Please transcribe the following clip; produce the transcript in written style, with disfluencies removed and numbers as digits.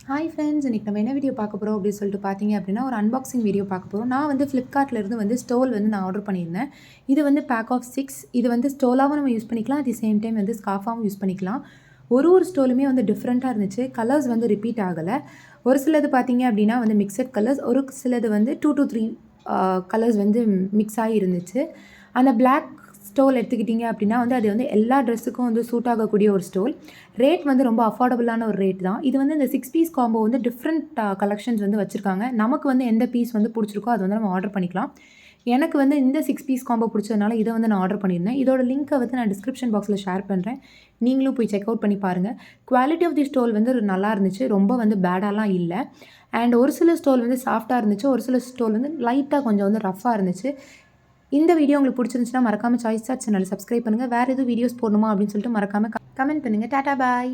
Hi friends, இன்றைக்கி நம்ம என்ன வீடியோ பார்க்க போகிறோம் அப்படின்னு சொல்லிட்டு பார்த்தீங்க அப்படின்னா ஒரு அன்பாக்சிங் வீடியோ பார்க்க போகிறோம். நான் வந்து ஃப்ளிப்கார்ட்லேருந்து வந்து ஸ்டோல் வந்து நான் ஆர்டர் பண்ணியிருந்தேன். இது வந்து பேக் ஆஃப் 6. இது வந்து ஸ்டோலாகவும் நம்ம யூஸ் பண்ணிக்கலாம், அட் தி சேம் டைம் வந்து ஸ்கார்ஃபாகவும் யூஸ் பண்ணிக்கலாம். ஒரு ஸ்டோலுமே வந்து டிஃப்ரெண்ட்டாக இருந்துச்சு. கலர்ஸ் வந்து ரிப்பீட் ஆகலை. ஒரு சிலது பார்த்தீங்க அப்படின்னா வந்து மிக்சட் கலர்ஸ், ஒரு சிலது வந்து 2 to 3 கலர்ஸ் வந்து மிக்ஸ் ஆகி இருந்துச்சு. அந்த பிளாக் ஸ்டோல் எடுத்துக்கிட்டிங்க அப்படின்னா வந்து அது வந்து எல்லா ட்ரெஸ்ஸுக்கும் வந்து சூட் ஆகக்கூடிய ஒரு ஸ்டோல். ரேட் வந்து ரொம்ப அஃபோர்டபுளான ஒரு ரேட் தான். இது வந்து இந்த 6 பீஸ் காம்போ வந்து டிஃப்ரெண்ட் கலெக்ஷன்ஸ் வந்து வச்சுருக்காங்க. நமக்கு வந்து எந்த பீஸ் வந்து பிடிச்சிருக்கோ அது வந்து நம்ம ஆர்டர் பண்ணிக்கலாம். எனக்கு வந்து இந்த 6 பீஸ் காம்போ பிடிச்சதுனால இதை வந்து நான் ஆர்டர் பண்ணியிருந்தேன். இதோட லிங்க்கை வந்து நான் டிஸ்கிரிப்ஷன் பாக்ஸில் ஷேர் பண்ணுறேன். நீங்களும் போய் செக் அவுட் பண்ணி பாருங்கள். குவாலிட்டி ஆஃப் தி ஸ்டோல் வந்து நல்லா இருந்துச்சு. ரொம்ப வந்து பேடாலாம் இல்லை. அண்ட் ஒரு சில ஸ்டோல் வந்து சாஃப்ட்டாக இருந்துச்சு. ஒரு சில ஸ்டோல் வந்து லைட்டாக கொஞ்சம் வந்து ரஃப்பாக இருந்துச்சு. இந்த வீடியோ உங்களுக்கு பிடிச்சிருந்துச்சுன்னா மறக்காமல் சாய்ஸ் சாட் சேனலை சப்ஸ்கிரைப் பண்ணுங்கள். வேறு எதுவும் வீடியோஸ் போடணுமா அப்படின்னு சொல்லிட்டு மறக்காமல் கமெண்ட் பண்ணுங்கள். டாடா பாய்.